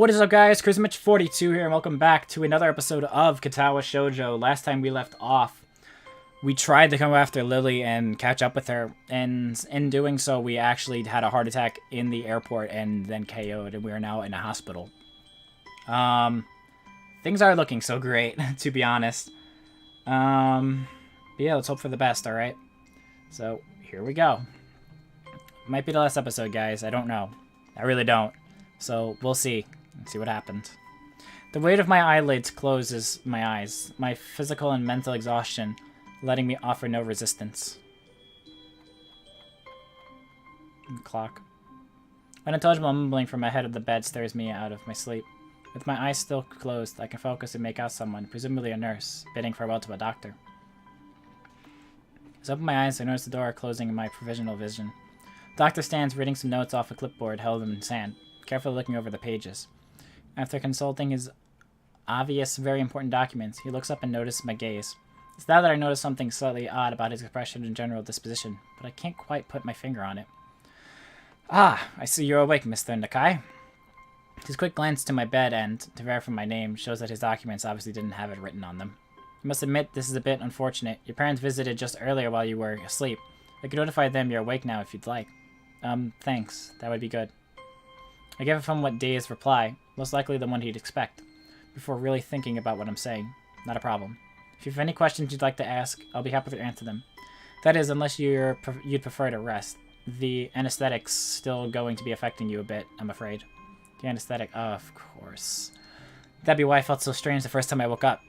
What is up, guys? Charismatch42 here, and welcome back to another episode of Katawa Shoujo. Last time we left off, we tried to come after Lilly and catch up with her, and in doing so, we actually had a heart attack in the airport and then KO'd, and we are now in a hospital. Things are looking so great, to be honest. But yeah, let's hope for the best, alright? So, here we go. Might be the last episode, guys. I don't know. I really don't. So, we'll see. Let's see what happens. The weight of my eyelids closes my eyes, my physical and mental exhaustion letting me offer no resistance. Clock. Unintelligible mumbling from my head of the bed stirs me out of my sleep. With my eyes still closed, I can focus and make out someone, presumably a nurse, bidding farewell to a doctor. As I open my eyes, I notice the door closing in my provisional vision. The doctor stands reading some notes off a clipboard held in his hand, carefully looking over the pages. After consulting his obvious, very important documents, he looks up and notices my gaze. It's now that I notice something slightly odd about his expression and general disposition, but I can't quite put my finger on it. Ah, I see you're awake, Mr. Nakai. His quick glance to my bed and, to verify my name, shows that his documents obviously didn't have it written on them. You must admit this is a bit unfortunate. Your parents visited just earlier while you were asleep. I could notify them you're awake now if you'd like. Thanks. That would be good. I gave a somewhat dazed reply, most likely the one he'd expect, before really thinking about what I'm saying. Not a problem. If you have any questions you'd like to ask, I'll be happy to answer them. That is, unless you'd prefer to rest. The anesthetic's still going to be affecting you a bit, I'm afraid. The anesthetic, of course. That'd be why I felt so strange the first time I woke up.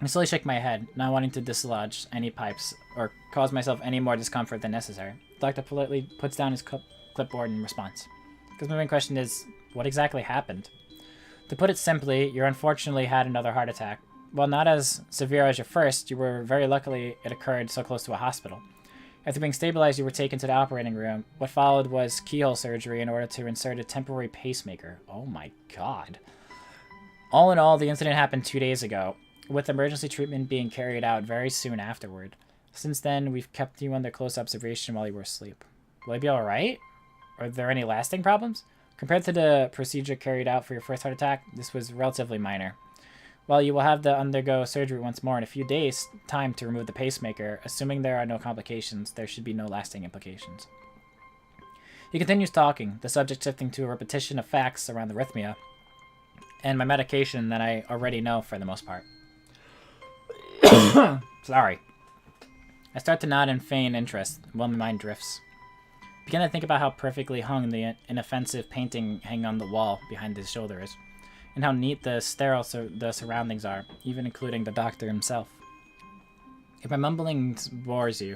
I slowly shake my head, not wanting to dislodge any pipes or cause myself any more discomfort than necessary. The doctor politely puts down his clipboard in response. Because my main question is, what exactly happened? To put it simply, you unfortunately had another heart attack. While not as severe as your first, you were very lucky it occurred so close to a hospital. After being stabilized, you were taken to the operating room. What followed was keyhole surgery in order to insert a temporary pacemaker. Oh my god. All in all, the incident happened 2 days ago, with emergency treatment being carried out very soon afterward. Since then, we've kept you under close observation while you were asleep. Will I be alright? Are there any lasting problems? Compared to the procedure carried out for your first heart attack, this was relatively minor. While you will have to undergo surgery once more in a few days' time to remove the pacemaker, assuming there are no complications, there should be no lasting implications. He continues talking, the subject shifting to a repetition of facts around the arrhythmia, and my medication that I already know for the most part. Sorry. I start to nod in feign interest, while my mind drifts. I begin to think about how perfectly hung the inoffensive painting hanging on the wall behind his shoulder is, and how neat the sterile the surroundings are, even including the doctor himself. If my mumblings bores you,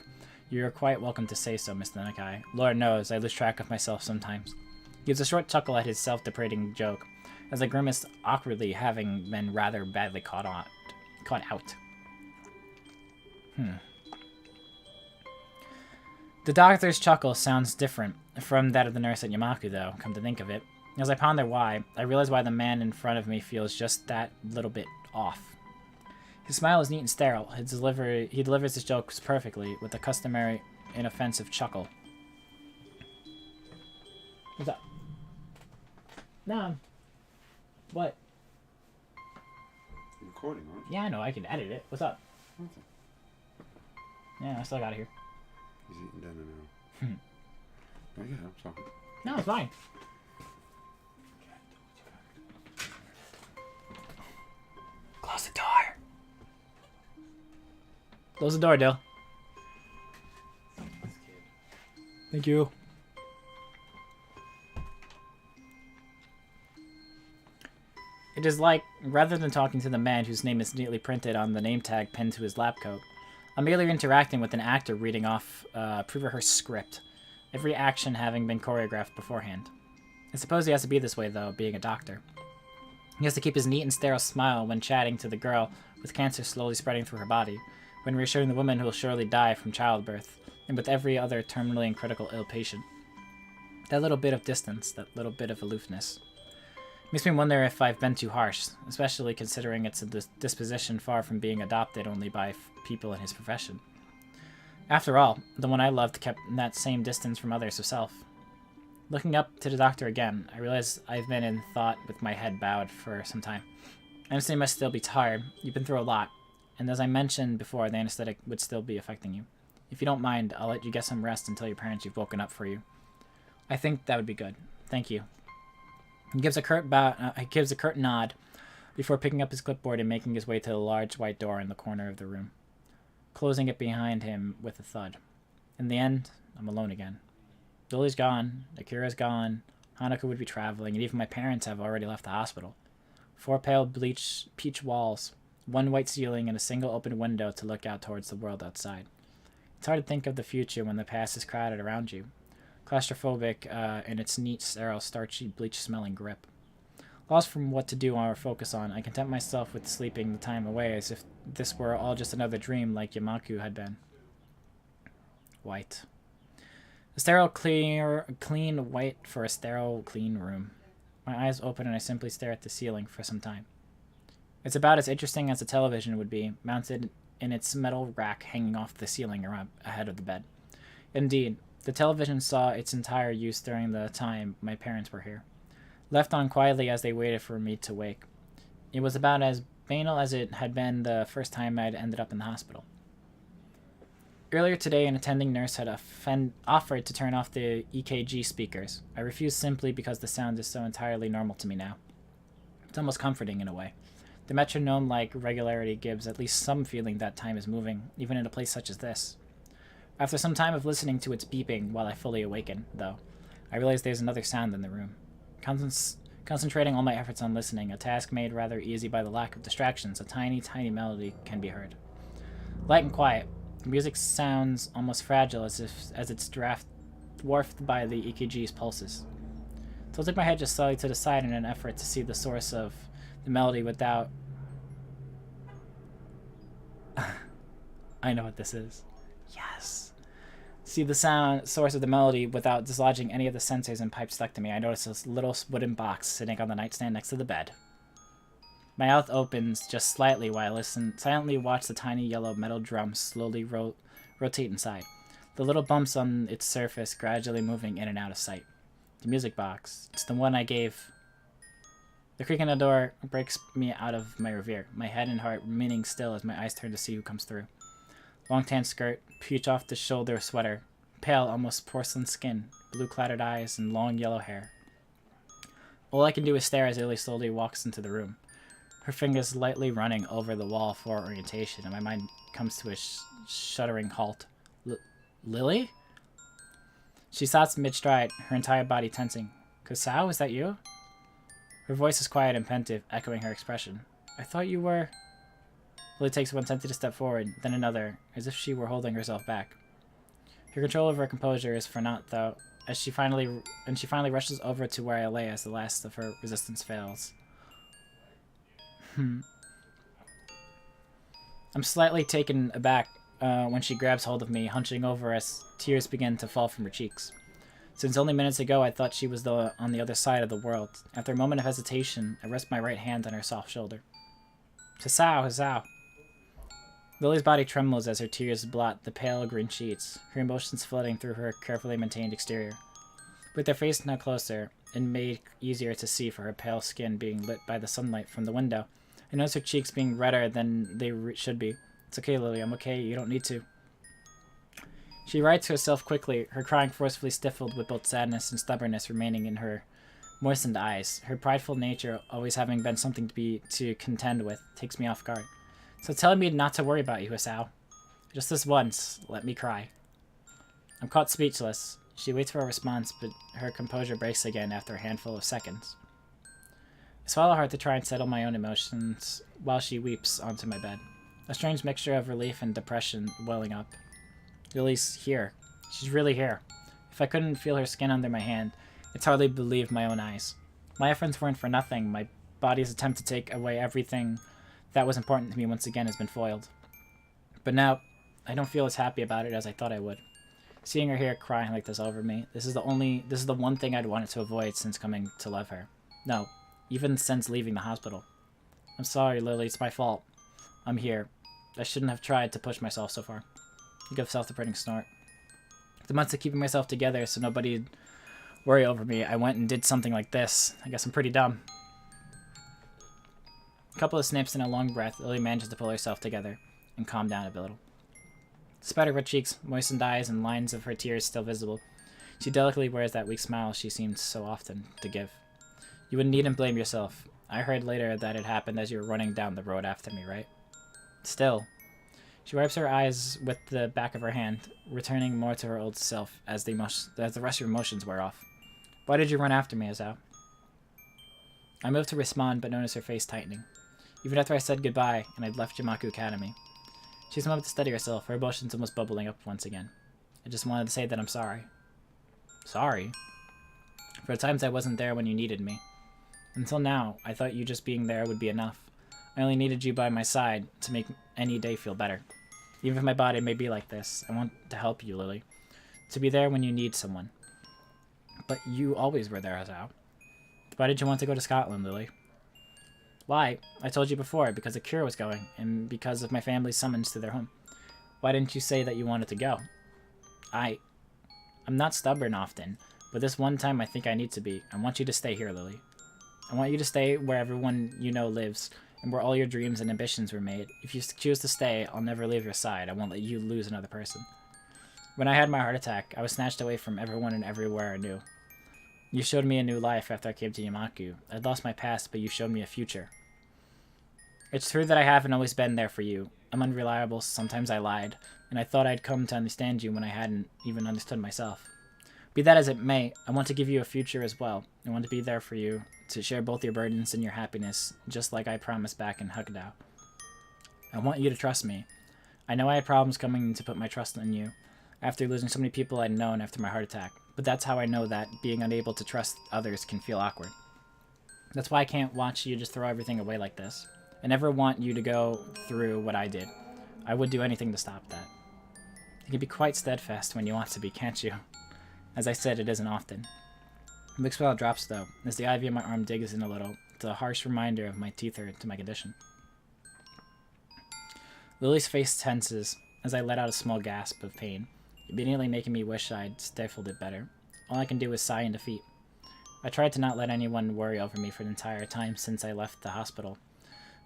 you're quite welcome to say so, Mr. Nakai. Lord knows, I lose track of myself sometimes. He gives a short chuckle at his self-deprecating joke, as I grimace awkwardly, having been rather badly caught out. The doctor's chuckle sounds different from that of the nurse at Yamaku, though, come to think of it. As I ponder why, I realize why the man in front of me feels just that little bit off. His smile is neat and sterile. He delivers his jokes perfectly, with the customary inoffensive chuckle. What's up? No. What? You're recording, aren't you? Yeah, I know. I can edit it. What's up? Nothing. Yeah, I still got it here. He's eating dinner now. Oh yeah, I'm sorry. No, it's fine. Close the door. Close the door, Dill. Thank you. It is like, rather than talking to the man whose name is neatly printed on the name tag pinned to his lab coat, I'm merely interacting with an actor reading off a pre-rehearsed script, every action having been choreographed beforehand. I suppose he has to be this way, though, being a doctor. He has to keep his neat and sterile smile when chatting to the girl with cancer slowly spreading through her body, when reassuring the woman who will surely die from childbirth, and with every other terminally and critical ill patient. That little bit of distance, that little bit of aloofness, makes me wonder if I've been too harsh, especially considering it's a disposition far from being adopted only by people in his profession. After all, the one I loved kept that same distance from others herself. Looking up to the doctor again, I realize I've been in thought with my head bowed for some time. I understand you must still be tired. You've been through a lot. And as I mentioned before, the anesthetic would still be affecting you. If you don't mind, I'll let you get some rest and tell your parents you've woken up for you. I think that would be good. Thank you. He gives a curt nod before picking up his clipboard and making his way to the large white door in the corner of the room, closing it behind him with a thud. In the end, I'm alone again. Lilly's gone, Akira's gone, Hanukkah would be traveling, and even my parents have already left the hospital. 4 pale peach walls, 1 white ceiling, and a single open window to look out towards the world outside. It's hard to think of the future when the past is crowded around you, claustrophobic in its neat, sterile, starchy, bleach-smelling grip. Lost from what to do or focus on, I content myself with sleeping the time away as if this were all just another dream like Yamaku had been. White. A sterile, clean white for a sterile, clean room. My eyes open and I simply stare at the ceiling for some time. It's about as interesting as a television would be, mounted in its metal rack hanging off the ceiling around ahead of the bed. Indeed, the television saw its entire use during the time my parents were here, left on quietly as they waited for me to wake. It was about as banal as it had been the first time I'd ended up in the hospital. Earlier today, an attending nurse had offered to turn off the EKG speakers. I refused simply because the sound is so entirely normal to me now. It's almost comforting in a way. The metronome-like regularity gives at least some feeling that time is moving, even in a place such as this. After some time of listening to its beeping while I fully awaken, though, I realize there's another sound in the room. Concentrating all my efforts on listening, a task made rather easy by the lack of distractions, a tiny, tiny melody can be heard. Light and quiet. The music sounds almost fragile as it's dwarfed by the EKG's pulses. Tilting my head just slightly to the side in an effort to see the source of the melody without... I know what this is. Yes. See the source of the melody without dislodging any of the sensors and pipes stuck to me. I notice this little wooden box sitting on the nightstand next to the bed. My mouth opens just slightly while I silently watch the tiny yellow metal drum slowly rotate inside, the little bumps on its surface gradually moving in and out of sight. The music box. It's the one I gave. The creak in the door breaks me out of my reverie, my head and heart remaining still as my eyes turn to see who comes through. Long tan skirt, peach off the shoulder sweater, pale, almost porcelain skin, blue-clouded eyes, and long yellow hair. All I can do is stare as Lilly slowly walks into the room, her fingers lightly running over the wall for orientation, and my mind comes to a shuddering halt. Lilly? She stops mid-stride, her entire body tensing. Hisao, is that you? Her voice is quiet and pensive, echoing her expression. I thought you were... Lilly takes one tentative step forward, then another, as if she were holding herself back. Her control over her composure is for naught, though, as she finally rushes over to where I lay as the last of her resistance fails. I'm slightly taken aback when she grabs hold of me, hunching over as tears begin to fall from her cheeks. Since only minutes ago I thought she was on the other side of the world. After a moment of hesitation, I rest my right hand on her soft shoulder. Hisao! Lily's body trembles as her tears blot the pale green sheets, her emotions flooding through her carefully maintained exterior. With her face now closer, and made easier to see for her pale skin being lit by the sunlight from the window, I notice her cheeks being redder than they should be. It's okay, Lilly, I'm okay, you don't need to. She rights herself quickly, her crying forcefully stifled with both sadness and stubbornness remaining in her moistened eyes. Her prideful nature, always having been something to contend with, takes me off guard. So tell me not to worry about you, Hisao. Just this once, let me cry. I'm caught speechless. She waits for a response, but her composure breaks again after a handful of seconds. I swallow hard to try and settle my own emotions while she weeps onto my bed. A strange mixture of relief and depression welling up. Lily's here. She's really here. If I couldn't feel her skin under my hand, it's hardly believe my own eyes. My efforts weren't for nothing. My body's attempt to take away everything that was important to me once again has been foiled. But now, I don't feel as happy about it as I thought I would. Seeing her here crying like this over me, this is the one thing I'd wanted to avoid since coming to love her. No, even since leaving the hospital. I'm sorry, Lilly, it's my fault. I'm here. I shouldn't have tried to push myself so far. I give a self-deprecating snort. The months of keeping myself together so nobody worry over me, I went and did something like this. I guess I'm pretty dumb. A couple of snips and a long breath, Lily manages to pull herself together and calm down a little. Despite her red cheeks, moistened eyes, and lines of her tears still visible, she delicately wears that weak smile she seems so often to give. You wouldn't needn't blame yourself. I heard later that it happened as you were running down the road after me, right? Still. She wipes her eyes with the back of her hand, returning more to her old self as the rest of her emotions wear off. Why did you run after me, Hisao? I moved to respond, but noticed her face tightening. Even after I said goodbye and I'd left Yamaku Academy. She's moved to steady herself, her emotions almost bubbling up once again. I just wanted to say that I'm sorry. Sorry? For the times I wasn't there when you needed me. Until now, I thought you just being there would be enough. I only needed you by my side to make any day feel better. Even if my body may be like this, I want to help you, Lily. To be there when you need someone. But you always were there, Hisao. Why did you want to go to Scotland, Lily? Why? I told you before, because a cure was going, and because of my family's summons to their home. Why didn't you say that you wanted to go? I'm not stubborn often, but this one time I think I need to be. I want you to stay here, Lily. I want you to stay where everyone you know lives, and where all your dreams and ambitions were made. If you choose to stay, I'll never leave your side. I won't let you lose another person. When I had my heart attack, I was snatched away from everyone and everywhere I knew. You showed me a new life after I came to Yamaku. I'd lost my past, but you showed me a future. It's true that I haven't always been there for you. I'm unreliable, sometimes I lied, and I thought I'd come to understand you when I hadn't even understood myself. Be that as it may, I want to give you a future as well. I want to be there for you, to share both your burdens and your happiness, just like I promised back in Hokkaido. I want you to trust me. I know I had problems coming to put my trust in you, after losing so many people I'd known after my heart attack, but that's how I know that being unable to trust others can feel awkward. That's why I can't watch you just throw everything away like this. I never want you to go through what I did. I would do anything to stop that. You can be quite steadfast when you want to be, can't you? As I said, it isn't often. A big smile drops, though, as the ivy on my arm digs in a little. It's a harsh reminder of my teeth to my condition. Lily's face tenses as I let out a small gasp of pain, immediately making me wish I'd stifled it better. All I can do is sigh in defeat. I tried to not let anyone worry over me for the entire time since I left the hospital,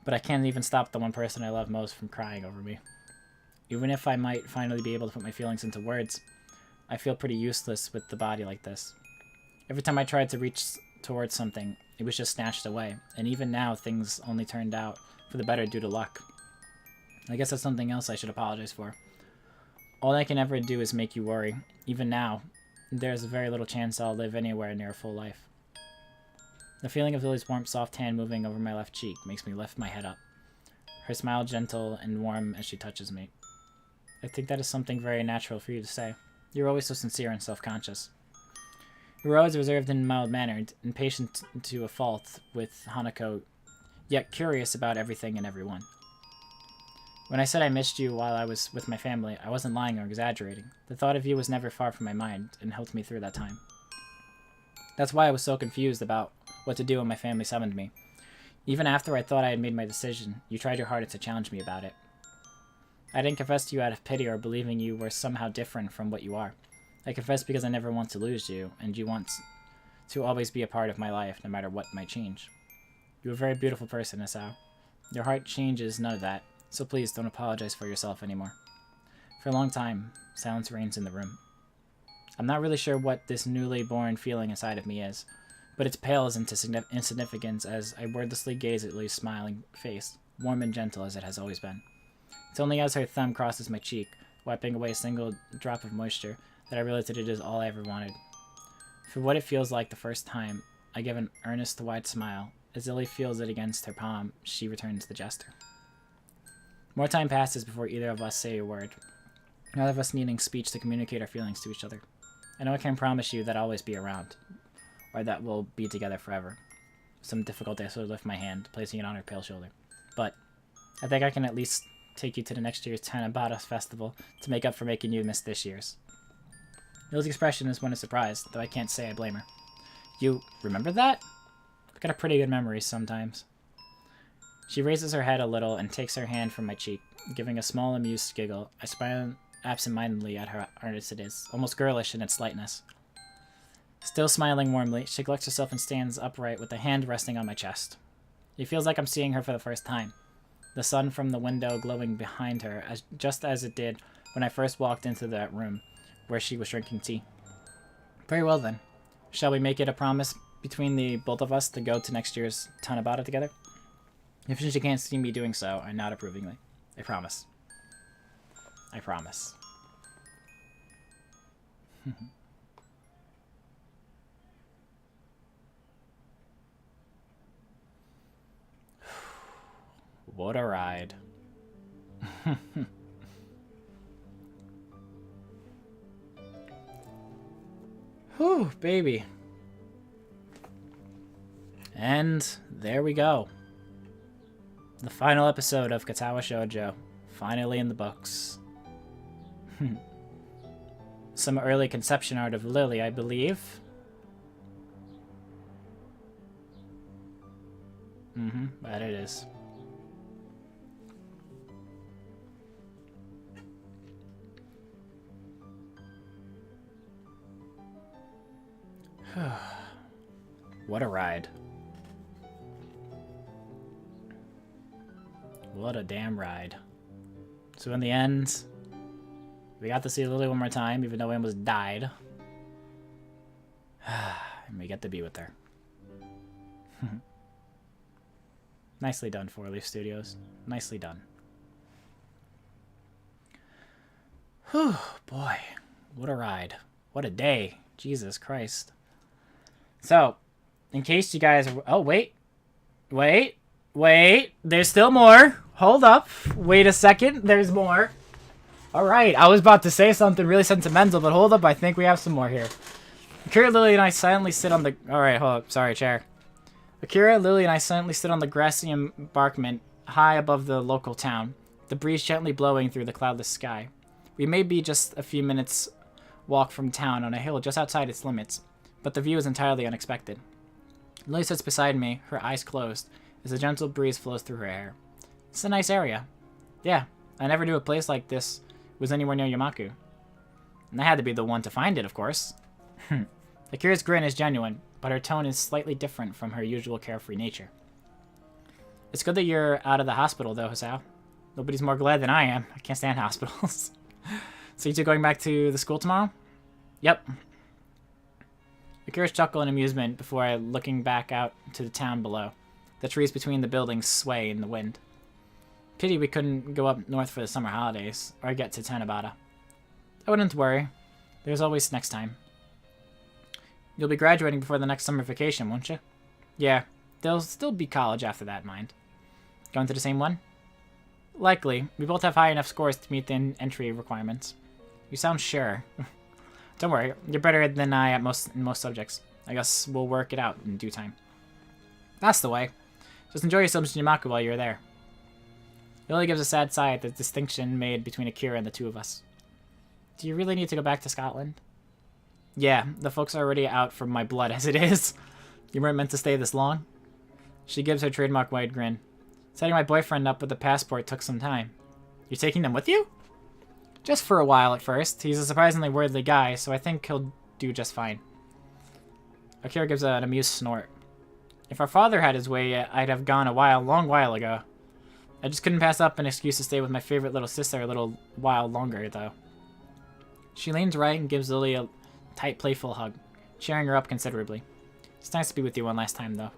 but I can't even stop the one person I love most from crying over me. Even if I might finally be able to put my feelings into words, I feel pretty useless with the body like this. Every time I tried to reach towards something, it was just snatched away, and even now things only turned out for the better due to luck. I guess that's something else I should apologize for. All I can ever do is make you worry. Even now, there's very little chance I'll live anywhere near a full life. The feeling of Lily's warm, soft hand moving over my left cheek makes me lift my head up. Her smile gentle and warm as she touches me. I think that is something very natural for you to say. You're always so sincere and self-conscious. You were always reserved and mild-mannered, impatient to a fault with Hanako, yet curious about everything and everyone. When I said I missed you while I was with my family, I wasn't lying or exaggerating. The thought of you was never far from my mind and helped me through that time. That's why I was so confused about what to do when my family summoned me. Even after I thought I had made my decision, you tried your hardest to challenge me about it. I didn't confess to you out of pity or believing you were somehow different from what you are. I confessed because I never want to lose you, and you want to always be a part of my life, no matter what might change. You're a very beautiful person, Hisao. Your heart changes none of that, so please don't apologize for yourself anymore. For a long time, silence reigns in the room. I'm not really sure what this newly born feeling inside of me is, but it pales into insignificance as I wordlessly gaze at Lily's smiling face, warm and gentle as it has always been. It's only as her thumb crosses my cheek, wiping away a single drop of moisture, that I realize that it is all I ever wanted. For what it feels like the first time, I give an earnest, wide smile. As Lily feels it against her palm, she returns the gesture. More time passes before either of us say a word, neither of us needing speech to communicate our feelings to each other. I know I can't promise you that I'll always be around, or that we'll be together forever. With some difficulty, I slowly lift my hand, placing it on her pale shoulder. But I think I can at least take you to the next year's Tanabata festival to make up for making you miss this year's. Lily's expression is one of surprise, though I can't say I blame her. You remember that? I've got a pretty good memory sometimes. She raises her head a little and takes her hand from my cheek, giving a small amused giggle. I smile absent-mindedly at how earnest it is, almost girlish in its lightness. Still smiling warmly, she collects herself and stands upright with a hand resting on my chest. It feels like I'm seeing her for the first time. The sun from the window glowing behind her, just as it did when I first walked into that room where she was drinking tea. Very well then. Shall we make it a promise between the both of us to go to next year's Tanabata together? If she can't see me doing so, I nod approvingly. I promise. I promise. What a ride. Whew, baby. And there we go. The final episode of Katawa Shoujo. Finally in the books. Some early conception art of Lilly, I believe. That it is. What a ride. What a damn ride. So in the end, we got to see Lilly one more time, even though we almost died. And we get to be with her. Nicely done, Four Leaf Studios. Nicely done. Whew, boy. What a ride. What a day. Jesus Christ. So, in case you guys are... Oh, wait. Wait. There's still more. Hold up. Wait a second. There's more. Alright, I was about to say something really sentimental, but hold up. I think we have some more here. Akira, Lilly, and I silently sit on the... Alright, hold up. Sorry, chair. Akira, Lilly, and I silently sit on the grassy embankment high above the local town, the breeze gently blowing through the cloudless sky. We may be just a few minutes walk from town on a hill just outside its limits, but the view is entirely unexpected. Lilly sits beside me, her eyes closed, as a gentle breeze flows through her hair. It's a nice area. Yeah, I never knew a place like this was anywhere near Yamaku. And I had to be the one to find it, of course. Akira's grin is genuine, but her tone is slightly different from her usual carefree nature. It's good that you're out of the hospital, though, Hisao. Nobody's more glad than I am. I can't stand hospitals. So you two going back to the school tomorrow? Yep. Akira's chuckle in amusement before looking back out to the town below. The trees between the buildings sway in the wind. Pity we couldn't go up north for the summer holidays, or get to Tanabata. I wouldn't worry. There's always next time. You'll be graduating before the next summer vacation, won't you? Yeah, there'll still be college after that, mind. Going to the same one? Likely. We both have high enough scores to meet the entry requirements. You sound sure. Don't worry, you're better than I in most subjects. I guess we'll work it out in due time. That's the way. Just enjoy yourselves in Yamaku while you're there. Lilly gives a sad sigh at the distinction made between Akira and the two of us. Do you really need to go back to Scotland? Yeah, the folks are already out for my blood as it is. You weren't meant to stay this long? She gives her trademark wide grin. Setting my boyfriend up with the passport took some time. You're taking them with you? Just for a while at first. He's a surprisingly worldly guy, so I think he'll do just fine. Akira gives an amused snort. If our father had his way, I'd have gone long while ago. I just couldn't pass up an excuse to stay with my favorite little sister a little while longer, though. She leans right and gives Lilly a tight, playful hug, cheering her up considerably. It's nice to be with you one last time, though.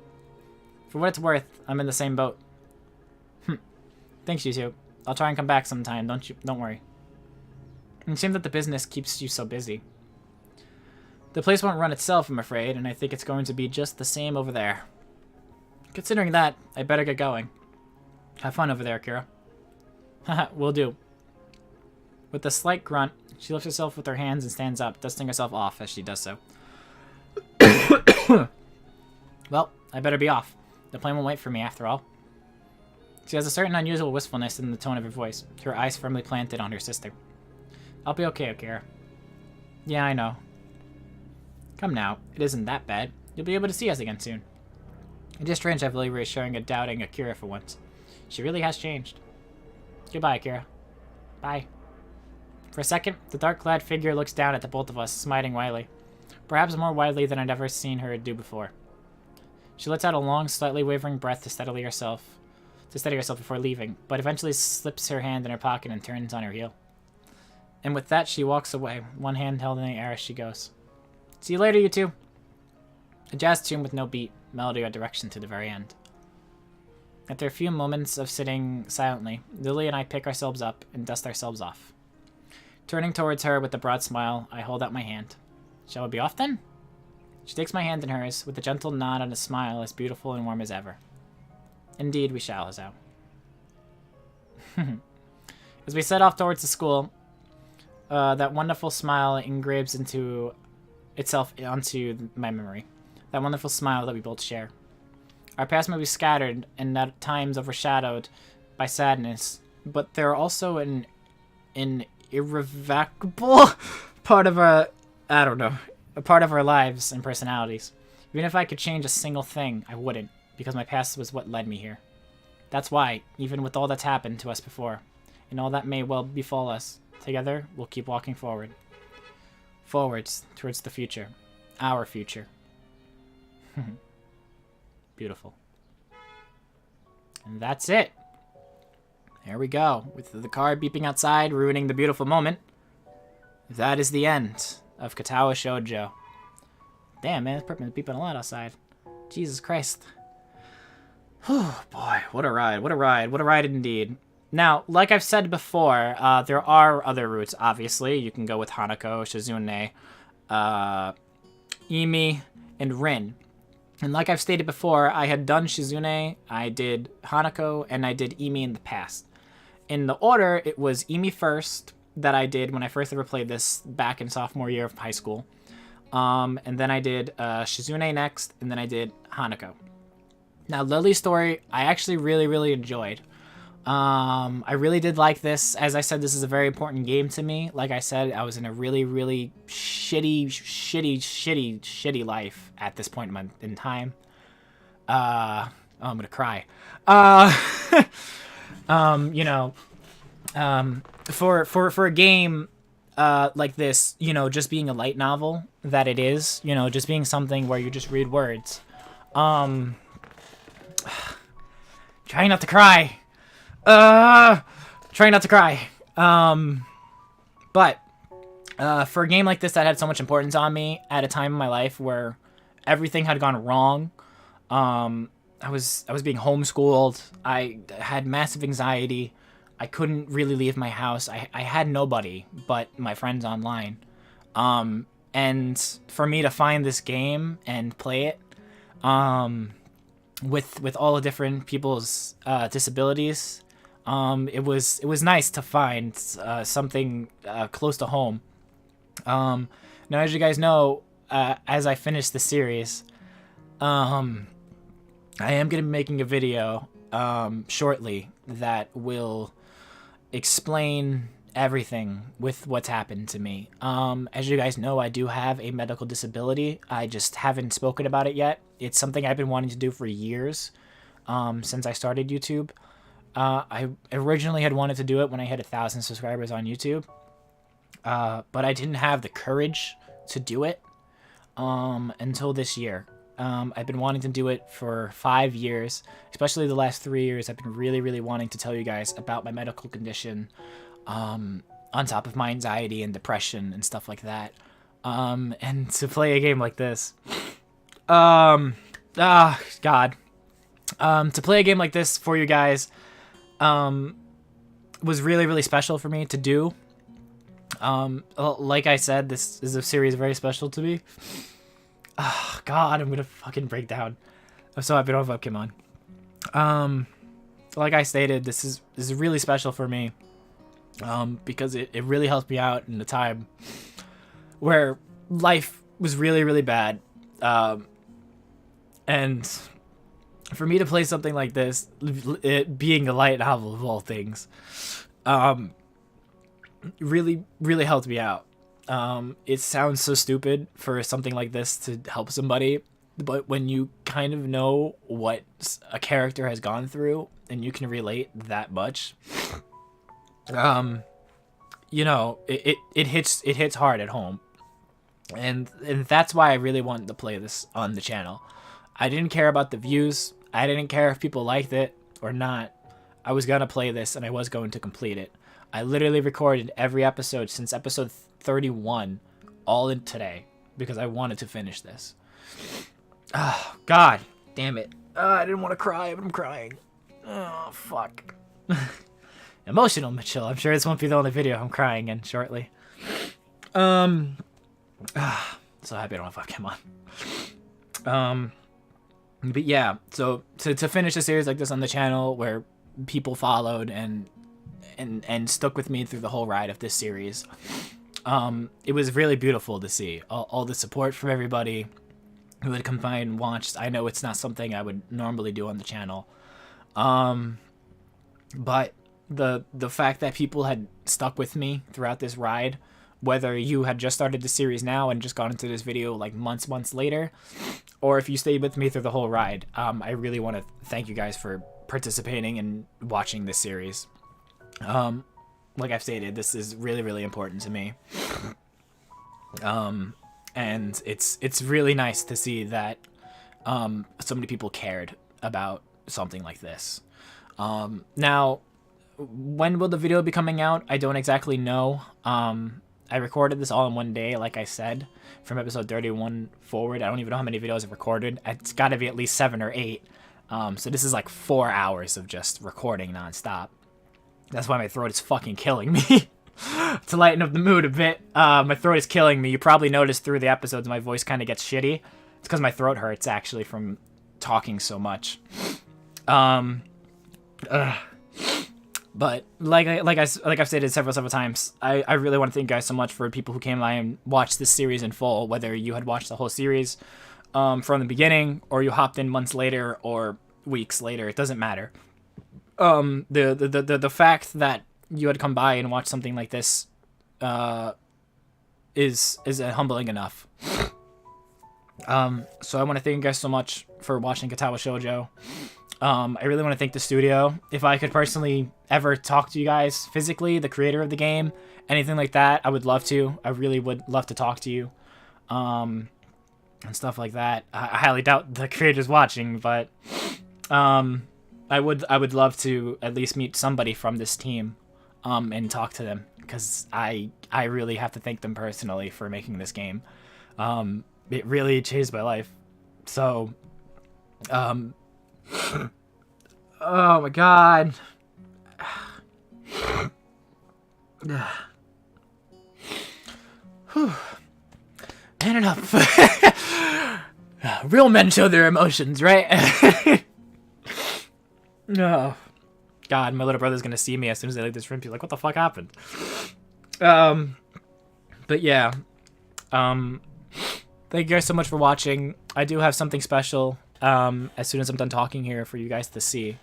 For what it's worth, I'm in the same boat. Thanks, you two. I'll try and come back sometime, don't worry. It seems that the business keeps you so busy. The place won't run itself, I'm afraid, and I think it's going to be just the same over there. Considering that, I better get going. Have fun over there, Akira. Haha, will do. With a slight grunt, she lifts herself with her hands and stands up, dusting herself off as she does so. Well, I better be off. The plane won't wait for me, after all. She has a certain unusual wistfulness in the tone of her voice, her eyes firmly planted on her sister. I'll be okay, Akira. Yeah, I know. Come now, it isn't that bad. You'll be able to see us again soon. It is strange to have Lilly reassuring a doubting Akira for once. She really has changed. Goodbye, Akira. Bye. For a second, the dark-clad figure looks down at the both of us, smiling wryly. perhaps more widely than I'd ever seen her do before. She lets out a long, slightly wavering breath to steady herself before leaving, but eventually slips her hand in her pocket and turns on her heel. And with that, she walks away, one hand held in the air as she goes. See you later, you two. A jazz tune with no beat, melody, or direction to the very end. After a few moments of sitting silently, Lily and I pick ourselves up and dust ourselves off. Turning towards her with a broad smile, I hold out my hand. Shall we be off then? She takes my hand in hers, with a gentle nod and a smile as beautiful and warm as ever. Indeed, we shall, Hisao. As we set off towards the school, that wonderful smile engraves itself onto my memory. That wonderful smile that we both share. Our past may be scattered and at times overshadowed by sadness, but they're also an irrevocable part of our, a part of our lives and personalities. Even if I could change a single thing, I wouldn't, because my past was what led me here. That's why, even with all that's happened to us before, and all that may well befall us, together we'll keep walking forward. Forwards, towards the future. Our future. Beautiful. And that's it. There we go, with the car beeping outside, ruining the beautiful moment. That is the end of Katawa Shoujo. Damn, man, it's beeping a lot outside. Jesus Christ. Oh, boy, what a ride, what a ride, what a ride indeed. Now, like I've said before, there are other routes, obviously. You can go with Hanako, Shizune, Imi, and Rin. And like I've stated before, I had done Shizune, I did Hanako, and I did Imi in the past. In the order, it was Imi first that I did when I first ever played this back in sophomore year of high school. And then I did Shizune next, and then I did Hanako. Now, Lilly's story, I actually really enjoyed. I really did like this. As I said, this is a very important game to me. Like I said, I was in a really shitty life at this point in time. Oh, I'm gonna cry. You know, for a game like this, you know, just being a light novel that it is, you know, just being something where you just read words. Trying not to cry. Trying not to cry. But for a game like this that had so much importance on me at a time in my life where everything had gone wrong, I was being homeschooled. I had massive anxiety. I couldn't really leave my house. I had nobody but my friends online. And for me to find this game and play it, with all the different people's disabilities, it was nice to find something close to home. Now, as you guys know, as I finish the series, I am going to be making a video shortly that will explain everything with what's happened to me. As you guys know, I do have a medical disability. I just haven't spoken about it yet. It's something I've been wanting to do for years, since I started YouTube. I originally had wanted to do it when I hit 1,000 subscribers on YouTube, but I didn't have the courage to do it until this year. I've been wanting to do it for 5 years, especially the last 3 years. I've been really wanting to tell you guys about my medical condition, on top of my anxiety and depression and stuff like that. And to play a game like this, God, to play a game like this for you guys, was really special for me to do. Like I said, this is a series very special to me. Oh, God, I'm gonna fucking break down. I'm so happy to have Pokemon. Like I stated, this is really special for me. Because it really helped me out in a time where life was really bad. And for me to play something like this, it being a light novel of all things, really helped me out. It sounds so stupid for something like this to help somebody, but when you kind of know what a character has gone through and you can relate that much, you know, it hits hard at home. And that's why I really wanted to play this on the channel. I didn't care about the views. I didn't care if people liked it or not. I was going to play this, and I was going to complete it. I literally recorded every episode since episode 31 all in today because I wanted to finish this. Oh, God damn it. I didn't want to cry, but I'm crying. Oh, fuck. Emotional Mitchell. I'm sure this won't be the only video I'm crying in shortly. So happy I don't have a webcam on. But yeah, so to finish a series like this on the channel where people followed and stuck with me through the whole ride of this series, it was really beautiful to see all the support from everybody who had come by and watched. I know it's not something I would normally do on the channel, but the fact that people had stuck with me throughout this ride, whether you had just started the series now and just got into this video like months later, or if you stayed with me through the whole ride, I really want to thank you guys for participating and watching this series. Like I've stated, this is really, really important to me. And it's really nice to see that so many people cared about something like this. Now, when will the video be coming out? I don't exactly know. I recorded this all in one day, like I said, from episode 31 forward. I don't even know how many videos I've recorded. It's got to be at least 7 or 8. So this is like 4 hours of just recording nonstop. That's why my throat is fucking killing me. To lighten up the mood a bit, my throat is killing me. You probably noticed through the episodes my voice kind of gets shitty. It's because my throat hurts, actually, from talking so much. But like I've stated several times, I really want to thank you guys so much for people who came by and watched this series in full, whether you had watched the whole series from the beginning, or you hopped in months later or weeks later. It doesn't matter. The fact that you had come by and watched something like this is humbling enough. So I want to thank you guys so much for watching Katawa Shoujo. I really want to thank the studio. If I could personally ever talk to you guys physically, the creator of the game, anything like that, I would love to. I really would love to talk to you, and stuff like that. I highly doubt the creator's watching, but I would love to at least meet somebody from this team, and talk to them, because I really have to thank them personally for making this game. It really changed my life. So, oh my god. Man enough. Real men show their emotions, right? No. God, my little brother's gonna see me as soon as I leave this room. He's like, what the fuck happened? But yeah. Thank you guys so much for watching. I do have something special as soon as I'm done talking here for you guys to see.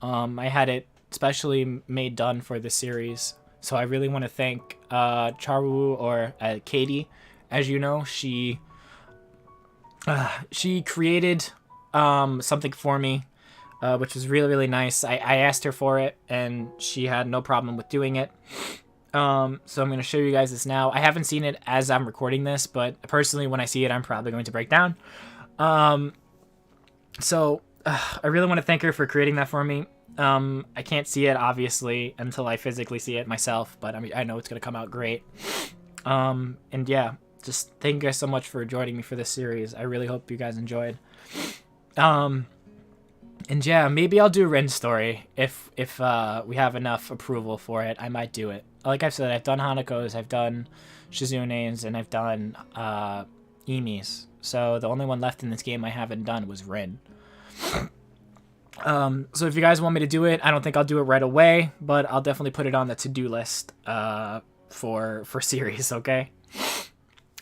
I had it specially made done for this series, so I really want to thank Charwiewie, or Katie. As you know, she created something for me, which was really, really nice. I asked her for it, and she had no problem with doing it. So I'm going to show you guys this now. I haven't seen it as I'm recording this, but personally, when I see it, I'm probably going to break down. So I really want to thank her for creating that for me. I can't see it, obviously, until I physically see it myself, but I mean, I know it's going to come out great. And yeah, just thank you guys so much for joining me for this series. I really hope you guys enjoyed. And yeah, maybe I'll do Rin's story if we have enough approval for it. I might do it. Like I've said, I've done Hanako's, I've done Shizune's, and I've done Imi's. So the only one left in this game I haven't done was Rin. So if you guys want me to do it, I don't think I'll do it right away, but I'll definitely put it on the to-do list for series, okay?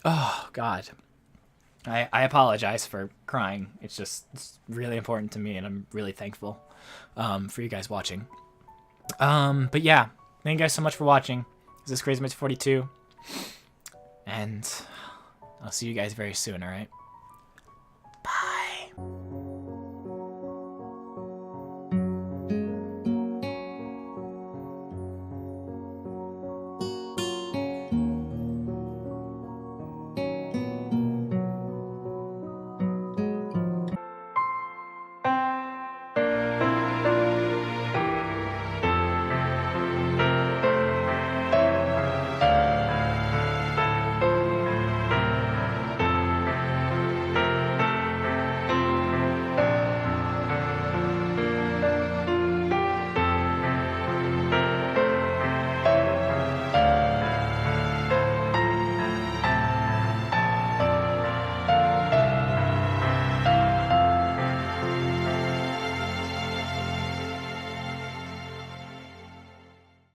Oh, God. I apologize for crying. It's really important to me, and I'm really thankful for you guys watching. But yeah, thank you guys so much for watching. This is Crazy Mitch 42, and I'll see you guys very soon, alright?